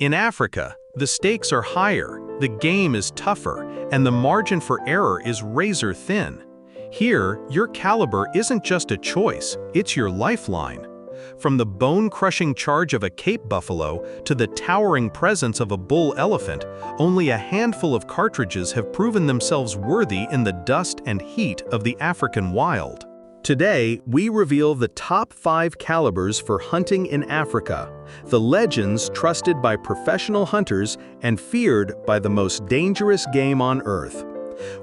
In Africa, the stakes are higher, the game is tougher, and the margin for error is razor thin. Here, your caliber isn't just a choice, it's your lifeline. From the bone-crushing charge of a Cape buffalo to the towering presence of a bull elephant, only a handful of cartridges have proven themselves worthy in the dust and heat of the African wild. Today, we reveal the top 5 calibers for hunting in Africa, the legends trusted by professional hunters and feared by the most dangerous game on Earth.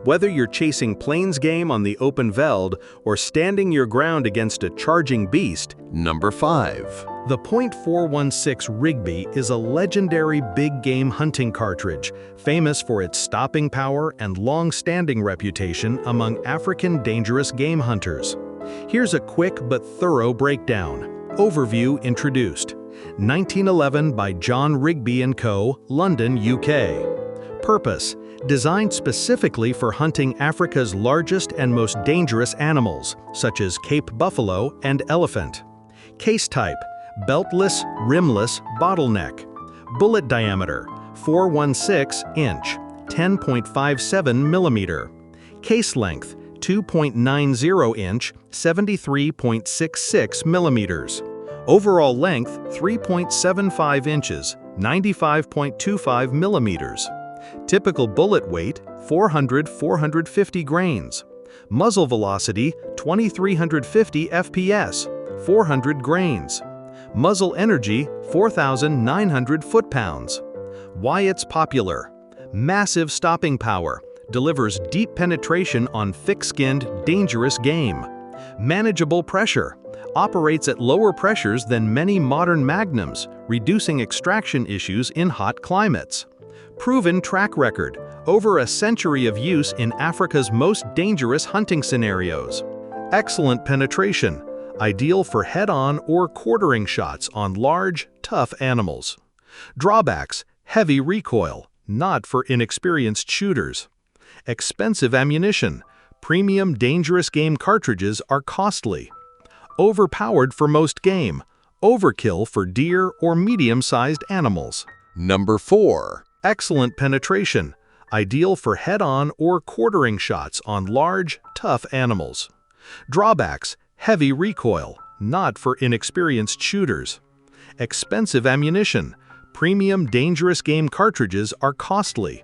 Whether you're chasing plains game on the open veld or standing your ground against a charging beast. Number 5. The .416 Rigby is a legendary big game hunting cartridge, famous for its stopping power and long-standing reputation among African dangerous game hunters. Here's a quick but thorough breakdown. Overview introduced. 1911 by John Rigby & Co., London, UK. Purpose: designed specifically for hunting Africa's largest and most dangerous animals, such as Cape buffalo and elephant. Case type: beltless, rimless, bottleneck. Bullet diameter: 416 inch, 10.57 millimeter. Case length: 2.90 inch, 73.66 millimeters. Overall length: 3.75 inches, 95.25 millimeters. Typical bullet weight: 400–450 grains. Muzzle velocity: 2350 fps, 400 grains. Muzzle energy: 4,900 foot-pounds. Why it's popular: massive stopping power, delivers deep penetration on thick-skinned, dangerous game. Manageable pressure, operates at lower pressures than many modern magnums, reducing extraction issues in hot climates. Proven track record, over a century of use in Africa's most dangerous hunting scenarios. Excellent penetration, ideal for head-on or quartering shots on large, tough animals. Drawbacks: heavy recoil, not for inexperienced shooters. Expensive ammunition, premium dangerous game cartridges are costly. Overpowered for most game, overkill for deer or medium-sized animals. Number 4. Excellent penetration, ideal for head-on or quartering shots on large, tough animals. Drawbacks: heavy recoil, not for inexperienced shooters. Expensive ammunition, premium dangerous game cartridges are costly.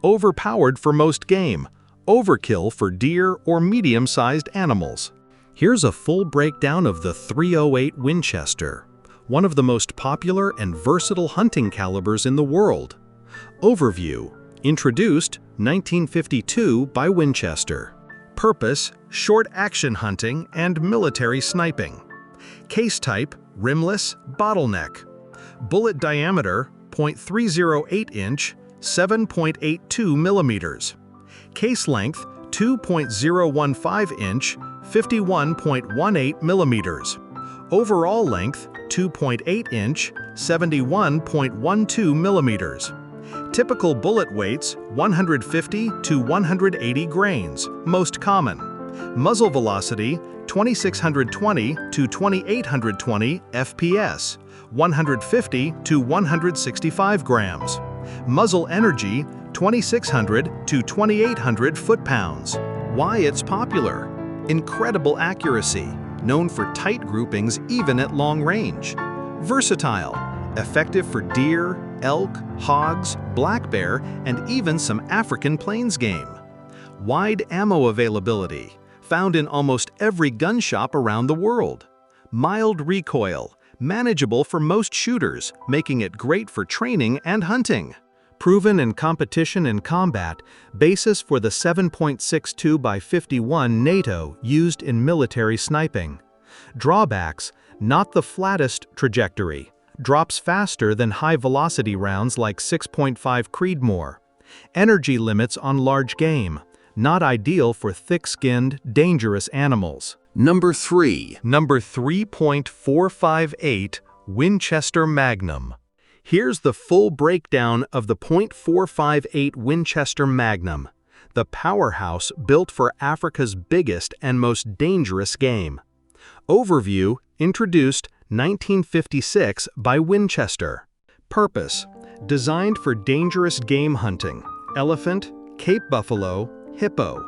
Overpowered for most game, overkill for deer or medium-sized animals. Here's a full breakdown of the .308 Winchester, one of the most popular and versatile hunting calibers in the world. Overview. Introduced 1952 by Winchester. Purpose: short action hunting and military sniping. Case type: rimless, bottleneck. Bullet diameter: .308 inch, 7.82 millimeters. Case length: 2.015 inch, 51.18 millimeters. Overall length: 2.8 inch, 71.12 millimeters. Typical bullet weights: 150 to 180 grains, most common. Muzzle velocity: 2620 to 2820 fps, 150 to 165 grams. Muzzle energy: 2600 to 2800 foot-pounds. Why it's popular: incredible accuracy, known for tight groupings even at long range. Versatile, effective for deer, elk, hogs, black bear, and even some African plains game. Wide ammo availability, found in almost every gun shop around the world. Mild recoil, manageable for most shooters, making it great for training and hunting. Proven in competition and combat, basis for the 7.62x51 NATO used in military sniping. Drawbacks: not the flattest trajectory, drops faster than high-velocity rounds like 6.5 Creedmoor. Energy limits on large game, not ideal for thick-skinned, dangerous animals. Number 3. Number 3.458 Winchester Magnum. Here's the full breakdown of the .458 Winchester Magnum, the powerhouse built for Africa's biggest and most dangerous game. Overview. Introduced 1956 by Winchester. Purpose: Designed for dangerous game hunting: elephant, Cape buffalo, hippo.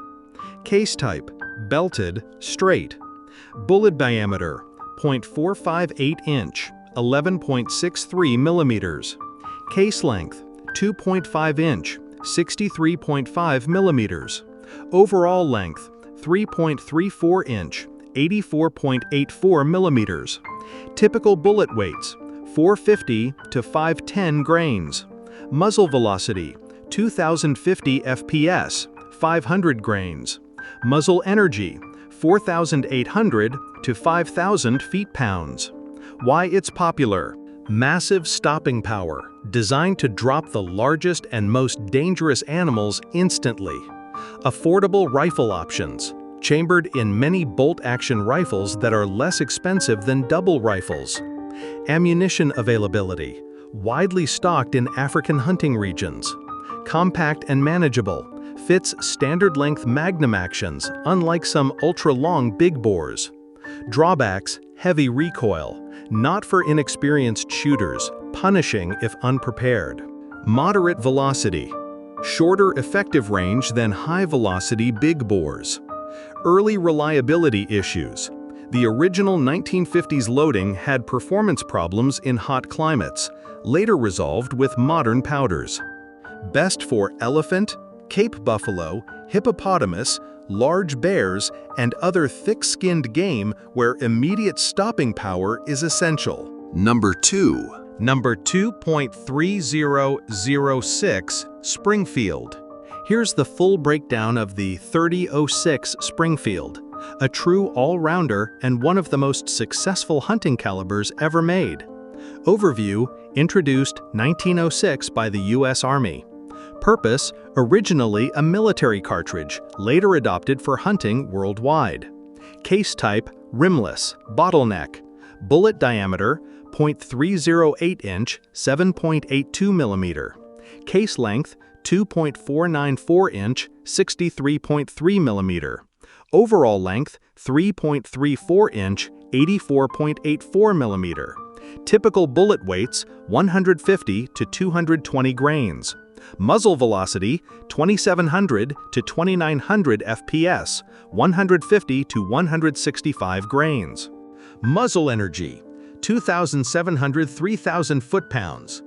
Case type: belted, straight. Bullet diameter: 0.458 inch, 11.63 millimeters. Case length: 2.5 inch, 63.5 millimeters. Overall length: 3.34 inch, 84.84 millimeters. Typical bullet weights: 450 to 510 grains. Muzzle velocity: 2050 FPS, 500 grains. Muzzle energy: 4,800 to 5,000 feet-pounds. Why it's popular: massive stopping power, designed to drop the largest and most dangerous animals instantly. Affordable rifle options, chambered in many bolt-action rifles that are less expensive than double rifles. Ammunition availability, widely stocked in African hunting regions. Compact and manageable, fits standard-length magnum actions, unlike some ultra-long big bores. Drawbacks: heavy recoil, not for inexperienced shooters, punishing if unprepared. Moderate velocity, shorter effective range than high-velocity big bores. Early reliability issues. The original 1950s loading had performance problems in hot climates, later resolved with modern powders. Best for elephant, Cape buffalo, hippopotamus, large bears, and other thick-skinned game where immediate stopping power is essential. Number 2. Number 2.3006 Springfield. Here's the full breakdown of the 3006 Springfield, a true all-rounder and one of the most successful hunting calibers ever made. Overview: introduced 1906 by the U.S. Army. Purpose: originally a military cartridge, later adopted for hunting worldwide. Case type: rimless, bottleneck. Bullet diameter: 0.308 inch, 7.82 millimeter. Case length: 2.494 inch, 63.3 millimeter. Overall length: 3.34 inch, 84.84 millimeter. Typical bullet weights: 150 to 220 grains. Muzzle velocity: 2,700 to 2,900 FPS, 150 to 165 grains. Muzzle energy: 2,700 to 3,000 foot-pounds.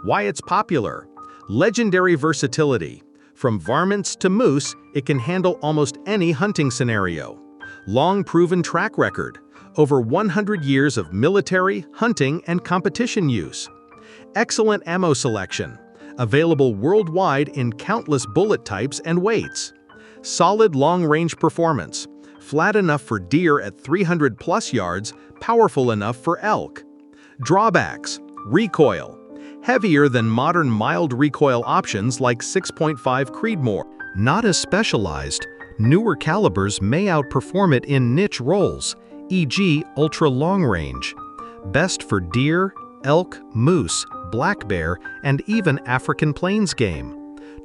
Why it's popular: legendary versatility. From varmints to moose, it can handle almost any hunting scenario. Long proven track record: over 100 years of military, hunting, and competition use. Excellent ammo selection, available worldwide in countless bullet types and weights. Solid long-range performance, flat enough for deer at 300+ yards, powerful enough for elk. Drawbacks: recoil, heavier than modern mild recoil options like 6.5 Creedmoor. Not as specialized, newer calibers may outperform it in niche roles, e.g. ultra-long range. Best for deer, elk, moose, black bear, and even African plains game.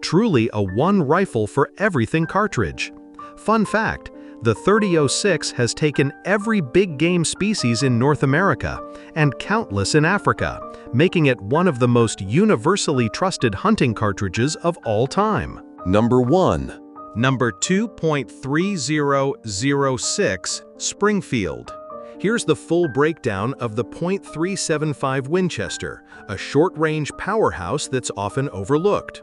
Truly a one rifle for everything cartridge. Fun fact: the 3006 has taken every big game species in North America and countless in Africa, making it one of the most universally trusted hunting cartridges of all time. Number 1. Number 2.3006 Springfield. Here's the full breakdown of the .375 Winchester, a short-range powerhouse that's often overlooked.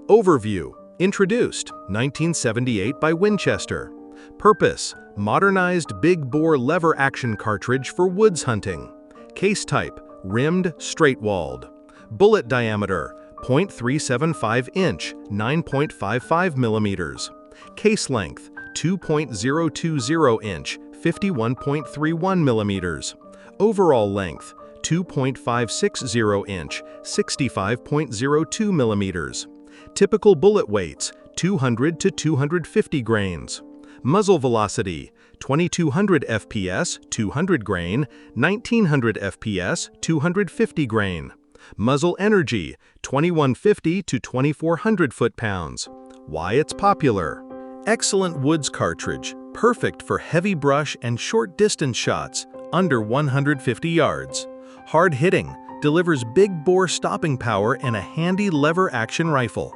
Overview: introduced 1978 by Winchester. Purpose: modernized big-bore lever-action cartridge for woods hunting. Case type: rimmed, straight-walled. Bullet diameter: 0.375 inch, 9.55 millimeters. Case length: 2.020 inch, 51.31 millimeters. Overall length: 2.560 inch, 65.02 millimeters. Typical bullet weights: 200 to 250 grains. Muzzle velocity: 2200 FPS, 200 grain, 1900 FPS, 250 grain. Muzzle energy: 2150 to 2400 foot-pounds. Why it's popular: excellent woods cartridge, perfect for heavy brush and short-distance shots, under 150 yards. Hard-hitting, delivers big bore stopping power and a handy lever-action rifle.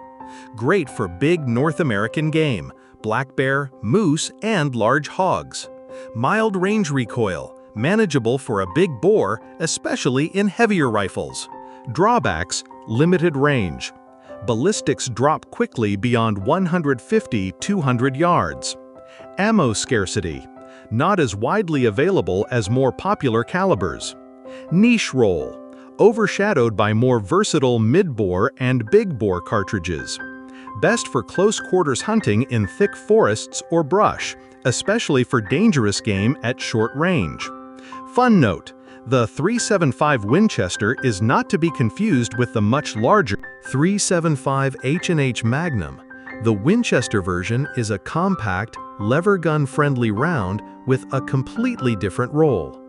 Great for big North American game, black bear, moose, and large hogs. Mild range recoil, manageable for a big bore, especially in heavier rifles. Drawbacks: limited range. Ballistics drop quickly beyond 150-200 yards. Ammo scarcity, not as widely available as more popular calibers. Niche role, overshadowed by more versatile mid-bore and big-bore cartridges. Best for close quarters hunting in thick forests or brush, especially for dangerous game at short range. Fun note: the .375 Winchester is not to be confused with the much larger .375 H&H Magnum. The Winchester version is a compact, lever gun-friendly round with a completely different role.